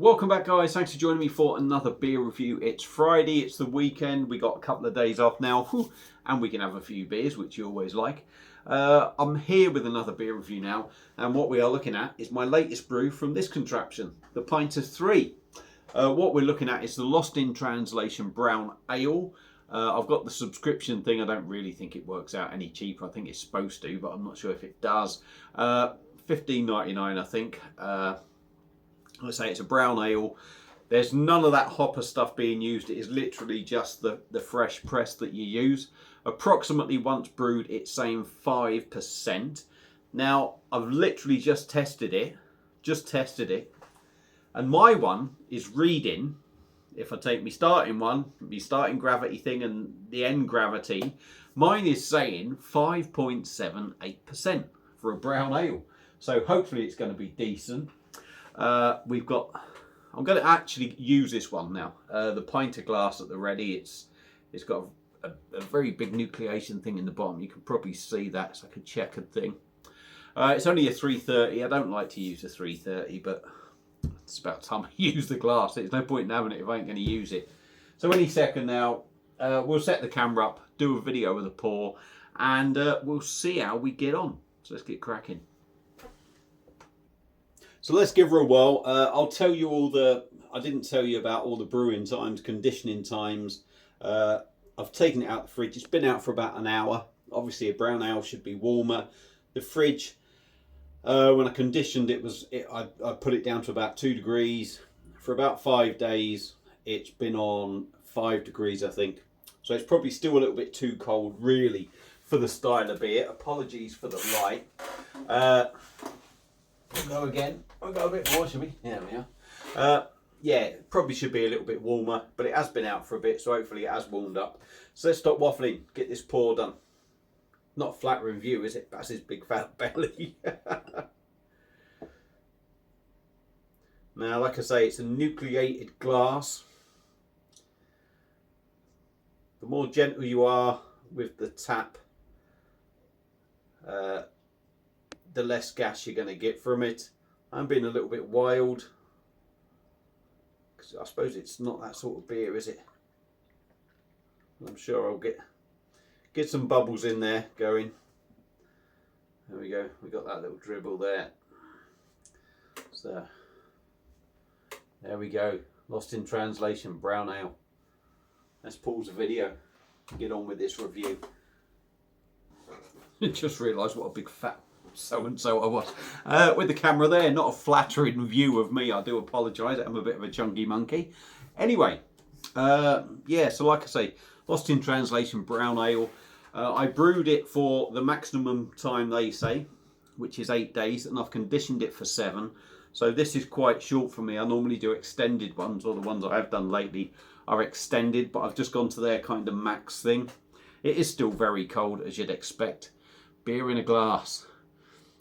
Welcome back, guys. Thanks for joining me for another beer review. It's Friday, it's the weekend, we got a couple of days off now, and we can have a few beers, which you always like. I'm here with another beer review now, and what we are looking at is my latest brew from this contraption, the Pinter 3. What we're looking at is the Lost in Translation Brown Ale. I've got the subscription thing. I don't really think it works out any cheaper. I think it's supposed to, but I'm not sure if it does. $15.99, I think. Let's say it's a brown ale. There's none of that hopper stuff being used. It is literally just the fresh press that you use. Approximately once brewed, it's saying 5%. Now, I've literally just tested it. And my one is reading, if I take my starting one, my starting gravity thing and the end gravity, mine is saying 5.78% for a brown ale. So hopefully it's going to be decent. I'm going to actually use this one now. The Pinter glass at the ready. It's got a very big nucleation thing in the bottom. You can probably see that. It's like a checkered thing. It's only a 330. I don't like to use a 330, but it's about time I use the glass. There's no point in having it if I ain't going to use it. So any second now, we'll set the camera up, do a video of the pour, and we'll see how we get on. So let's get cracking. So let's give her a whirl. I'll tell you I didn't tell you about all the brewing times, conditioning times. I've taken it out the fridge. It's been out for about an hour. Obviously a brown ale should be warmer. The fridge, when I conditioned it, I put it down to about 2 degrees. For about 5 days, it's been on 5 degrees, I think. So it's probably still a little bit too cold, really, for the style of beer. Apologies for the light. We'll go again. We'll go a bit more, shall we? There we are. Yeah, it probably should be a little bit warmer, but it has been out for a bit, so hopefully it has warmed up. So let's stop waffling, get this pour done. Not a flattering view, is it? That's his big fat belly. Now, like I say, it's a nucleated glass. The more gentle you are with the tap, the less gas you're going to get from it. I'm being a little bit wild, because I suppose it's not that sort of beer, is it? I'm sure I'll get some bubbles in there going. There we go. We got that little dribble there. So there we go. Lost in Translation Brown Ale. Let's pause the video and get on with this review. I just realised what a big fat so-and-so I was. With the camera there, not a flattering view of me. I do apologise. I'm a bit of a chunky monkey. Anyway, yeah, so like I say, Lost in Translation Brown Ale. I brewed it for the maximum time they say, which is 8 days, and I've conditioned it for 7. So this is quite short for me. I normally do extended ones, or the ones I have done lately are extended, but I've just gone to their kind of max thing. It is still very cold, as you'd expect. Beer in a glass.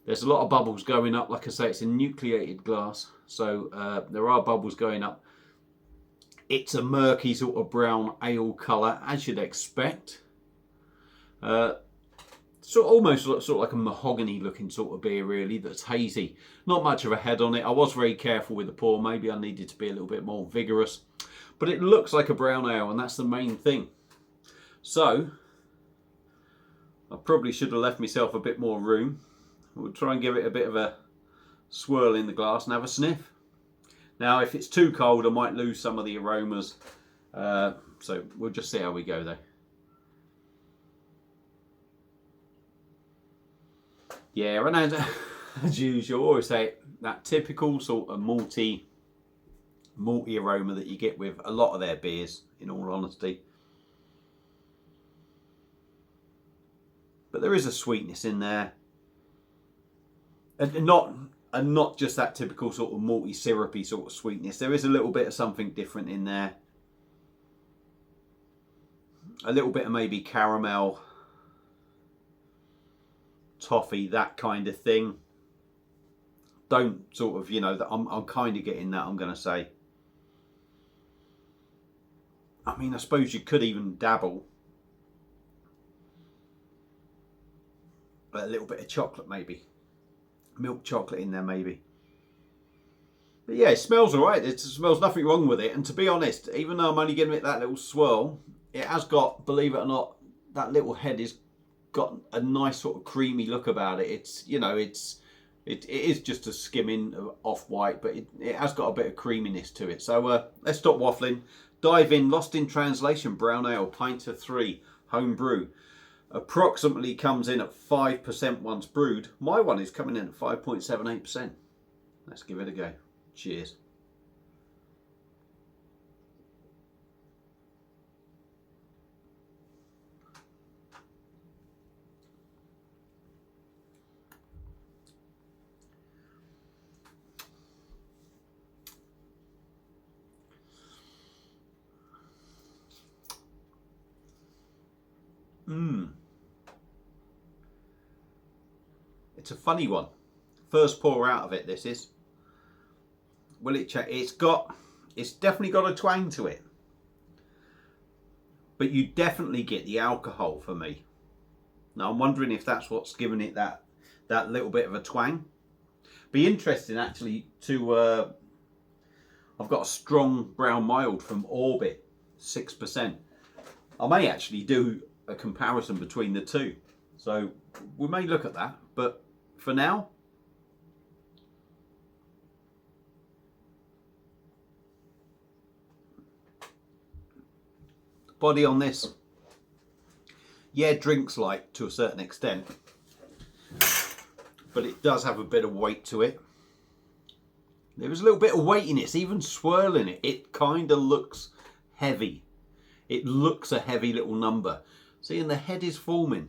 There's a lot of bubbles going up. Like I say, it's a nucleated glass, so there are bubbles going up. It's a murky sort of brown ale colour, as you'd expect. So almost sort of like a mahogany looking sort of beer, really, that's hazy. Not much of a head on it. I was very careful with the pour. Maybe I needed to be a little bit more vigorous. But it looks like a brown ale, and that's the main thing. So I probably should have left myself a bit more room. We'll try and give it a bit of a swirl in the glass and have a sniff. Now, if it's too cold, I might lose some of the aromas. So we'll just see how we go, though. Yeah, and as usual, I always say that typical sort of malty aroma that you get with a lot of their beers, in all honesty. But there is a sweetness in there. And not just that typical sort of malty, syrupy sort of sweetness. There is a little bit of something different in there. A little bit of maybe caramel, toffee, that kind of thing. Don't sort of, you know, that I'm kind of getting that, I'm going to say. I mean, I suppose you could even dabble a little bit of chocolate, maybe. Milk chocolate in there, maybe. But yeah, it smells alright. It smells nothing wrong with it. And to be honest, even though I'm only giving it that little swirl, it has got, believe it or not, that little head has got a nice sort of creamy look about it. It's, you know, it is just a skimming off-white, but it has got a bit of creaminess to it. So let's stop waffling. Dive in. Lost in Translation Brown Ale, Pinter 3, home brew. Approximately comes in at 5% once brewed. My one is coming in at 5.78%. Let's give it a go. Cheers. It's a funny one. First pour out of it, this is. Will it check? It's definitely got a twang to it. But you definitely get the alcohol for me. Now I'm wondering if that's what's giving it that little bit of a twang. Be interesting actually to I've got a strong brown mild from Orbit, 6%. I may actually do a comparison between the two. So we may look at that, but for now, body on this, yeah, drinks like to a certain extent, but it does have a bit of weight to it. There is a little bit of weightiness, even swirling it. It kind of looks heavy. It looks a heavy little number. See, and the head is forming.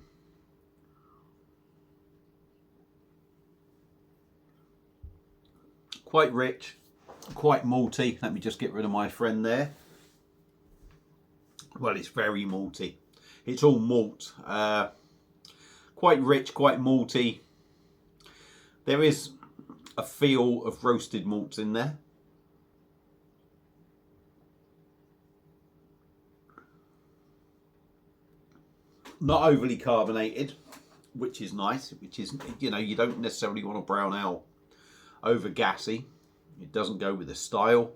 Quite rich, quite malty. Let me just get rid of my friend there. Well, it's very malty. It's all malt. Quite rich, quite malty. There is a feel of roasted malts in there. Not overly carbonated, which is nice. Which is, you know, you don't necessarily want a brown ale over gassy. It doesn't go with the style.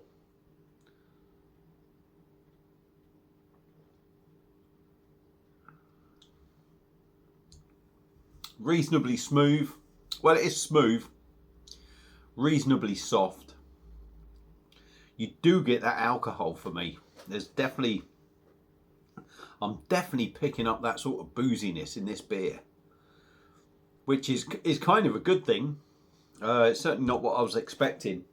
Reasonably smooth. Well, it is smooth. Reasonably soft. You do get that alcohol for me. There's definitely, I'm definitely picking up that sort of booziness in this beer, which is kind of a good thing. It's certainly not what I was expecting,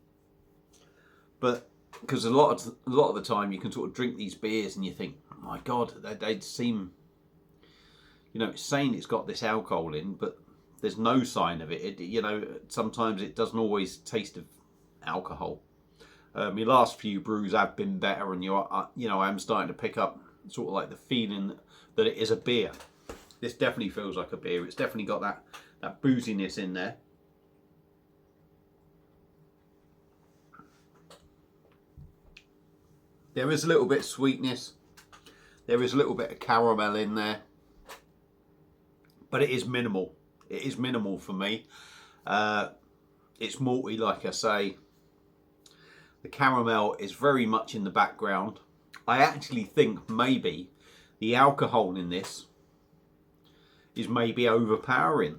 but because a lot of the time you can sort of drink these beers and you think, oh my God, they seem, you know, it's saying it's got this alcohol in, but there's no sign of it. You know, sometimes it doesn't always taste of alcohol. My last few brews have been better, and you know, I'm starting to pick up sort of like the feeling that it is a beer. This definitely feels like a beer. It's definitely got that booziness in there. There is a little bit of sweetness. There is a little bit of caramel in there. But it is minimal. It is minimal for me. It's malty, like I say. The caramel is very much in the background. I actually think maybe the alcohol in this is maybe overpowering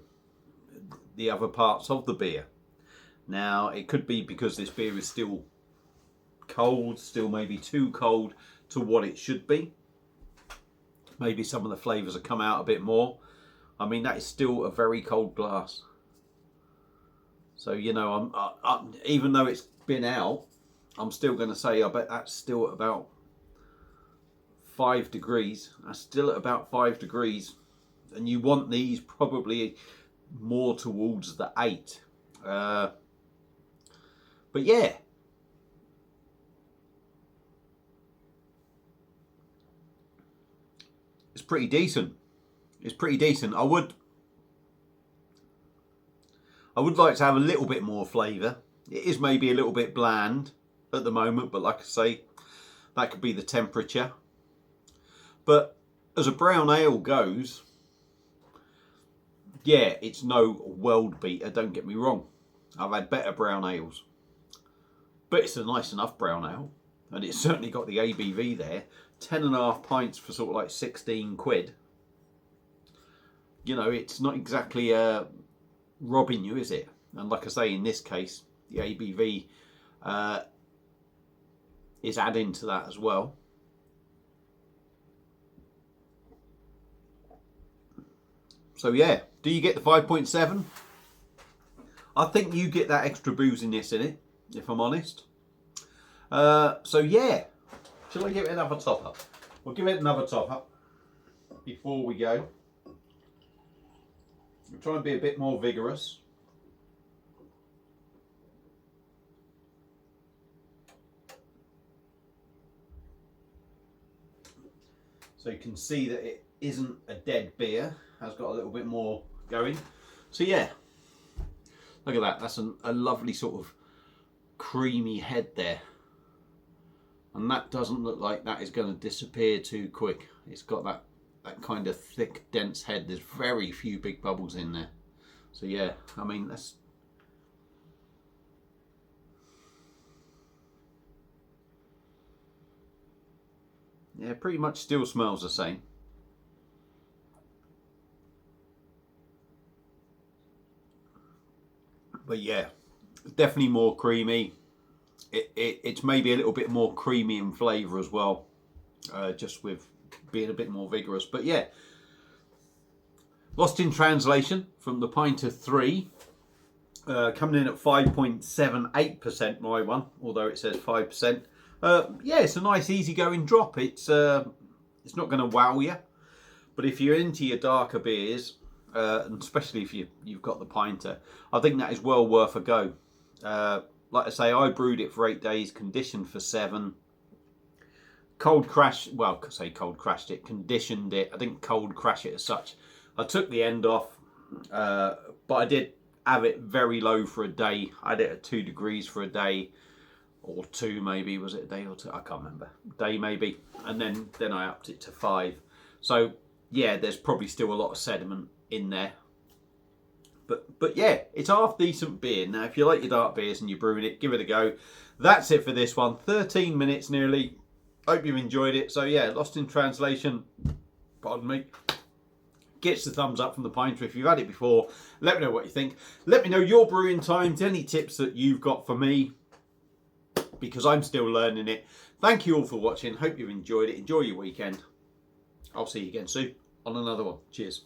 the other parts of the beer. Now, it could be because this beer is still cold, still maybe too cold to what it should be. Maybe some of the flavours have come out a bit more. I mean, that is still a very cold glass. So, you know, I'm even though it's been out, I'm still going to say I bet that's still at about 5 degrees. That's still at about 5 degrees. And you want these probably more towards the 8. But yeah. It's pretty decent. It's pretty decent. I would like to have a little bit more flavour. It is maybe a little bit bland at the moment, but like I say, that could be the temperature. But as a brown ale goes, yeah, it's no world beater, don't get me wrong. I've had better brown ales. but it's a nice enough brown ale, and it's certainly got the ABV there. 10.5 pints for sort of like 16 quid. You know, it's not exactly robbing you, is it? And like I say, in this case, the ABV is adding to that as well. So yeah, do you get the 5.7? I think you get that extra booziness in it, if I'm honest. So yeah, shall I give it another top up? We'll give it another top up before we go. We'll try and be a bit more vigorous. So you can see that it isn't a dead beer, has got a little bit more going. So yeah, look at that, that's a lovely sort of creamy head there. And that doesn't look like that is going to disappear too quick. It's got that kind of thick, dense head. There's very few big bubbles in there. So yeah, I mean, that's... yeah, pretty much still smells the same. But yeah, definitely more creamy. It's maybe a little bit more creamy in flavour as well, just with being a bit more vigorous. But yeah, Lost in Translation from the Pinter 3, coming in at 5.78%, my one, although it says 5%. Yeah, it's a nice easygoing drop. It's not going to wow you, but if you're into your darker beers, and especially if you've got the Pinter, I think that is well worth a go. Like I say, I brewed it for 8 days, conditioned for 7. Cold crash, well, I say cold crashed it, conditioned it. I didn't cold crash it as such. I took the end off, but I did have it very low for a day. I had it at 2 degrees for a day, or 2 maybe. Was it a day or 2? I can't remember. Day maybe. And then I upped it to 5. So yeah, there's probably still a lot of sediment in there. But yeah, it's half decent beer. Now, if you like your dark beers and you're brewing it, give it a go. That's it for this one. 13 minutes nearly. Hope you've enjoyed it. So yeah, Lost in Translation, pardon me, gets the thumbs up from the Pinter. If you've had it before, let me know what you think. Let me know your brewing times, any tips that you've got for me, because I'm still learning it. Thank you all for watching. Hope you've enjoyed it. Enjoy your weekend. I'll see you again soon on another one. Cheers.